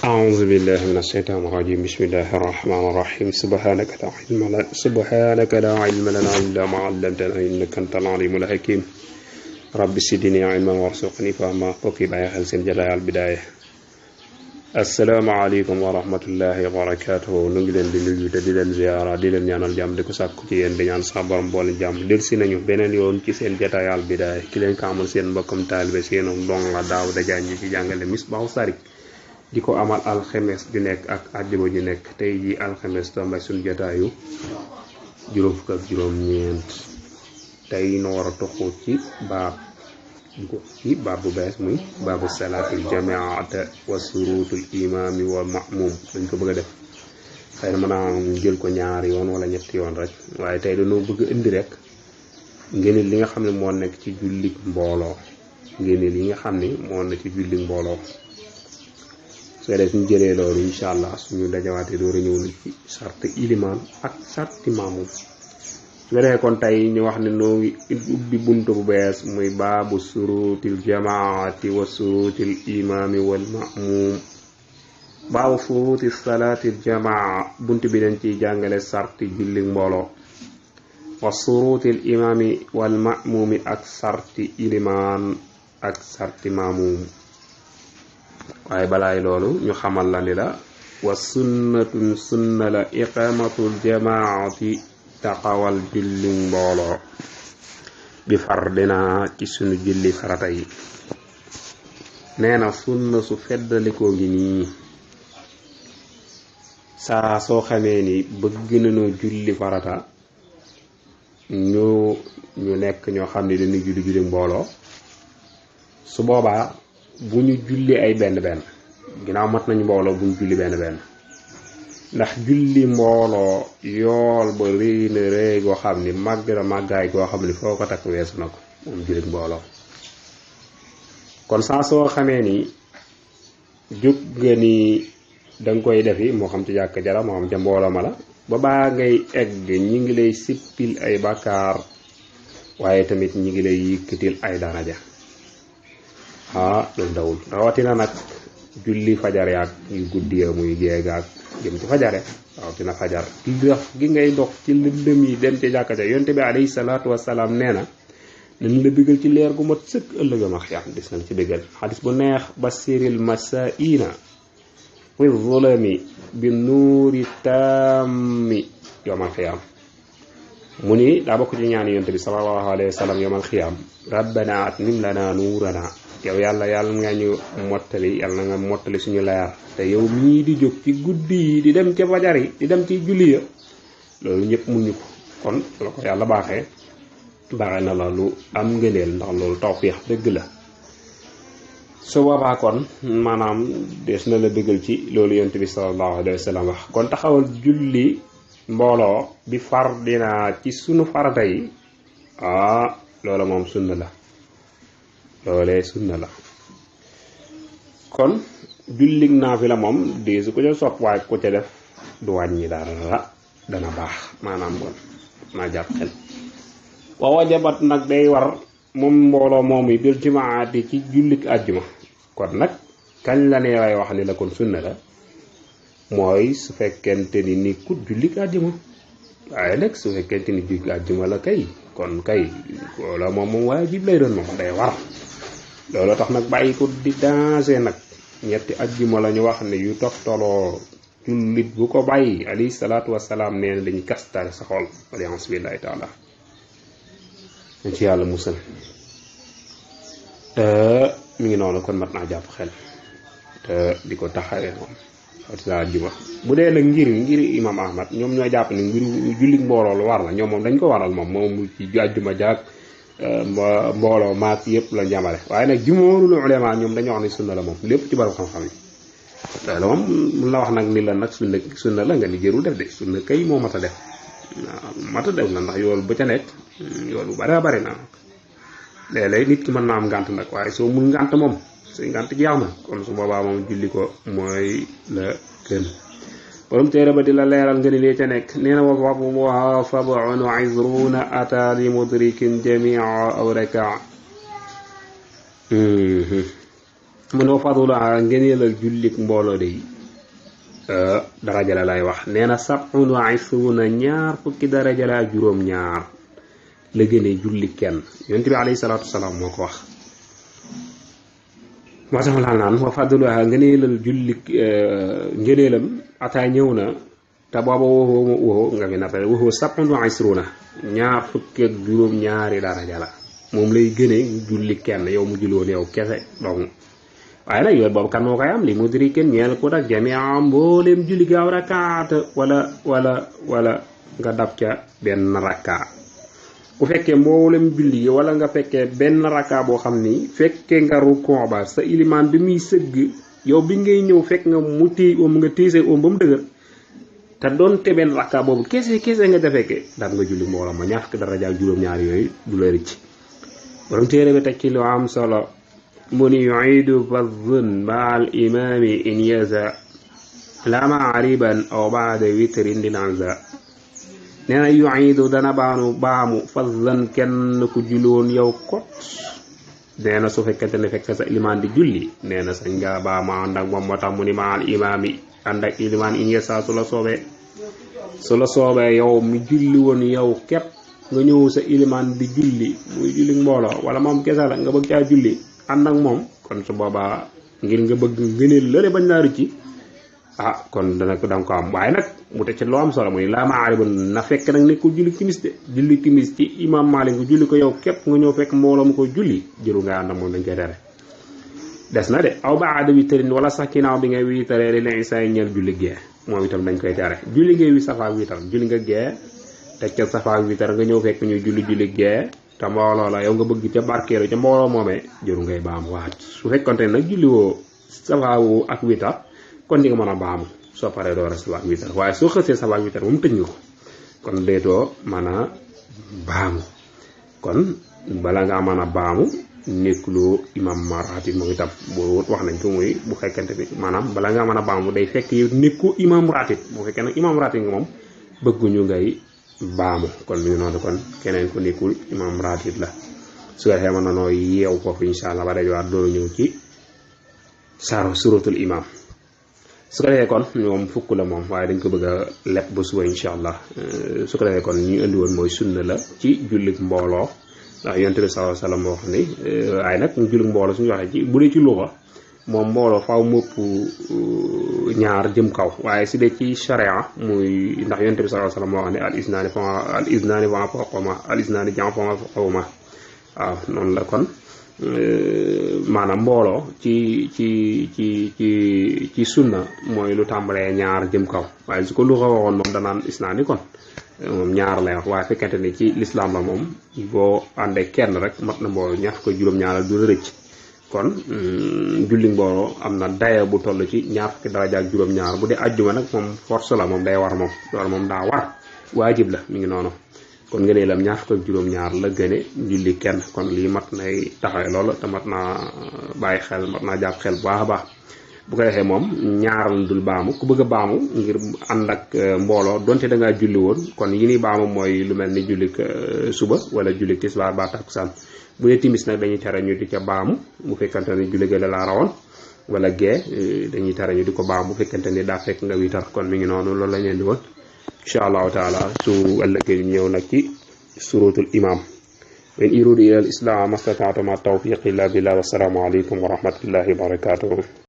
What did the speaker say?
أعوذ بالله من الشيطان الرجيم بسم الله الرحمن الرحيم سبحانك لا علم لنا إلا ما علمتنا إنك أنت العليم الحكيم رب زدني علما وارزقني فهما بokki bàyyi xel seen jotaay Al Bidaaya asalaamaaleykum wa rahmatullahi wa barakaatuhu nu ngi leen di nuyu te di leen ziyaara di leen ñaanal jàmm di ko sàkku ci yéen di ñaan sax borom boole jàmm delsi nañu beneen yoon ci seen jotaay Al Bidaaya ki leen ko amal seen mbokkam taalibe seenu ndonga Daawuda Jaañ ci jàngale Misbaahu Saarik di ko amal alxemes ju nekk ak àjjuma ju nekk tey ji alxemes tombe suñu jotaayu juróom fukk ak juróom-ñeent tey nu war a toxu ci baab bu bees muy baabu salaatul jamaata wa surutul imaami wa ma'muum dañ ko bëgg a def xëy na mën naa jël ko ñaari yoon wala ñetti yoon rek waaye tey dañoo bëgg indi rek ngeen li nga xam ne moo nekk ci jullik mbooloo ngeen li nga xam ne moo nekk ci jullik mbooloo soo dee suñu jëlee loolu incha allah suñu dajawaatee door a ñëw ci sart ilimaan ak sarti maamum su ko defee kon tey ñu wax ne noo ngi ubbi buntu bu bees muy baabu surutil jamaati wa surutil imaami wal ma'muum baabu furuuti salaatil jamaa bunt bi dañ ciy jàngale sarti julli mbooloo wa surutil imaami wal ma'muumi ak sarti ilimaan ak sarti maamum waaye balaay loolu ñu xamal la ni la wa sunnatun sunna la iqamatul jamaati taxawal julli mbooloo bi fardina ci sunu julli farata yi nee na sunna su feddalikoo ngi nii saa soo xamee ni bëgg nañoo julli farata ñu nekk ñoo xam ne dañuy julli mbooloo su boobaa bu ñu julli ay benn ginnaaw mat nañu mbooloo bu ñu julli benn ndax julli mbooloo yool ba rëy na rëy goo xam ni màgg na màggaay goo xam ni foo ko takk weesu na ko moom julli mbooloo kon saa soo xamee ni jóg nga ni danga koy defi moo xam ci jàkk jara moo xam ca mbooloo ma la ba baa ngay egg ñi ngi lay sippil ay bàkkaar waaye tamit ñi ngi lay yëkkatil ay daraja loolu dawul rawatina nag julli fajar yaag yu guddi muy géegaag jëm ci fajare rawatina fajar dox gi ngay dox ci lëndëm yi dem ci jàkka ja yonte bi alayhi salaatu wasalaam nee na nañ la bëggal ci leer gu mat sëkk ëllëgam ak xiyaam dis nañ ci bëggal xadis bu neex basiril masaina fi zulami bi nuuri tammi yawmal xiyaam mu ni daa bokk ci ñaan yonte bi sallallahu alayhi wa sallam yawmal xiyaam rabbana atmim lana nuurana yow yàlla nga ñu mottali yàlla nga mottali suñu leer te yow mii di jóg ci guddi yi di dem ca fajar yi di dem ci julli ya loolu ñëpp mun ñu ko kon la ko yàlla baaxee na la lu am ngëneel ndax loolu tawfiix dëgg la su boobaa kon maanaam des na la dëggal ci loolu yonent bi sallallahu alayhi wa sallam wax kon taxawal julli mbooloo bi fardina ci sunu farata yi loola moom sunna la loolee sunna la kon jullig naafila moom di su ko ca sopp waaye ko ca def du wàññi dara dana baax maanaam kon naa jàpp xel wa wajabat nag day war moom mbooloo moom yi bil jumaati ci jullig àjjuma kon nag kañ la nee way wax ni la kon sunna la mooy su fekkente ni ni ku jullig àjjuma waaye nag su fekkente ni jullig àjjuma la kay kon kay wala moom waajib lay doon moom day war loolu tax nag bàyyi ko di danger nag ñetti ajjuma la ñu wax ne yu toftaloo jullit bu ko bàyyi alayhi salaatu wasalaam nee na dañuy kastaale sa xol alliance billahi taala dañ ci yàlla musal mi ngi noonu kon mat naa jàpp xel te di ko taxawee moom sa ajjuma bu dee nag ngir imam ahmad ñoom ñoo jàpp ne ngir jullit mbooloo lu war la ñoom moom dañ ko waral moom mu ci ajjuma jaag mbooloo maak yëpp la njamale waaye nag jumóorul ulama ñoom dañoo wax ne sunna la moom lépp ci borom xam-xam yi loolu moom mun la wax nag ni la nag sunna la nga ni jërul def de sunna kay moo mat a def waaw mat a def la ndax yoolu ba ca nekk yoolu bari na léeg-léeg nit ki mën naa am ngànt nag waaye soo mun ngànt moom say ngànt jeex na kon su boobaa moom julli ko mooy la gën borom téere ba di la leeral nga ni lee ca nekk nee na wa sab'un wa 'ishruna ata li mudrikin jami'a aw raka mu no fadula ngeneel jullik mbolo de daraja la lay wax neena 27 ñaar fukki daraja la juroom ñaar la gëne julli kenn yonent bi alayhi salatu wassalam moko wax ma tax la naan wa fadula ngeneelal jullik ngeneelam ata ñewna ta baba wo nga fi napale wo 27 ñaar fukki ak juroom ñaari daraja la mom lay gëne julli kenn yow mu julli won yow kesse donc waaye nag yoon boobu kan moo koy am li mudrikin ñeel ko nag jamia mboolem julli gaaw rakaat wala nga dab ca benn rakka bu fekkee mboolem julli wala nga fekkee benn rakka boo xam ni fekkee nga rukon ba sa ilimaan bi muy sëgg yow bi ngay ñëw fekk nga mu téy nga téysee ba mu dëgër te doonte benn rakka boobu kese nga defekke dab nga julli mbooloo ma ñaar fukki daraja ak juróom-ñaar yooyu du la rëcc borom téere bi teg ci lu am solo من يعيد فالظن مع الإمام إن يزع لا معربا أو بعد وتر للعنزاء نانا يعيد دانا بامو فالظن كن كجلون يو كوت نانا سو فكتن فك سا إلمان دي جولي نانا سنجا باما عندك موتا مني مع الإمام عندك إلمان إن يزع سولا صوبة يو مي جولي ون يو كيب nga ñëw sa iliman di julli muy julli mbolo wala mom kessa la nga bëgg ca julli and ak mom kon su boba ngir nga bëgg ngeenel lele bañ la rëcc kon dana ko dang ko am waye nak mu te ci lo am solo muy la ma'aribun na fekk nak ne ko julli timis de julli timis ci imam malik nga julli ko yow kep nga ñëw fekk mbolo mu ko julli jëru nga and ak mom dañ koy tere des na de aw ba'da witrin wala sax kinaaw bi ngay witare li isa ñeel julli ge mom itam dañ koy tere julli ge wi safa witar julli nga ge tek ca safa witar nga ñëw fekk ñu julli ge ta mbolo la yow nga bëgg ca barkeelu ca mbolo momé jëru ngay baam waat su fekkonté nak julli wo safaawu ak witar kon di nga mëna baam so paré do rasul ak witar waye so xëssé safa ak witar mum tëj nga ko kon déto mëna baam kon bala nga mëna baamu neklu imam marati mo itam bo wax nañ ko muy bu fekkante bi manam bala nga mëna baamu day fekk yow nekku imam ratib bu fekké nak imam ratib nga mom bëggu ñu ngay baamu kon mi non kon keneen ko nekul imam ratib la su ko xéma no yew ko fi inshallah ba dañu war do ñew ci saru suratul imam su ko defé kon ñom fukk la mom waye dañ ko bëgg lepp bu suwa inshallah su ko defé kon ñi andi won moy sunna la ci jullik mbolo ndax yonte bi sallallahu alayhi wasallam wax ni ay nak jullik mbolo suñu waxe ci bu dé ci luxa mom mbolo faaw mopp ñaar jëm kaw waye ci dé ci sharia muy ndax yonte bi sallallahu alayhi wasallam wax ni al iznani wa faqama al iznani jam fa faqama non la kon manam mbolo ci sunna moy lu tambalé ñaar jëm kaw waye su ko lu xawon mom da nan isnani kon mom ñaar lay wax waye fekkante ni ci l'islam la mom bo andé kenn rek mat na mbolo ñaar ko juroom ñaaral du recc kon julli mbolo amna daya bu tollu ci ñaar fukki daraja ak juroom ñaar bu dé aljuma nak mom force la mom day war mom lool mom da war wajib la mi ngi nono kon ngene lam ñaar fukki juroom ñaar la gëné julli kenn kon li mat nay taxawé lool te mat na baye xel mat na japp xel baax baax bu ko defé mom ñaar la dul baamu ku bëgg baamu ngir and ak mbolo donte da nga julli won kon yini baamu moy lu melni julli suba wala julli tisbar ba takusan bu dé timis nak dañuy tara ñu di ca baamu bu fekkante ni julli gëla la rawon wala gé dañuy tara ñu di ko baamu bu fekkante ni da fekk nga witar kon mi ngi nonu loolu lañu indi won inshallah taala su ëllëgé ñëw nak ci suratul imam in iridu ila al islam mastata'tu ma tawfiqi illa billah wa assalamu alaykum wa rahmatullahi wa barakatuh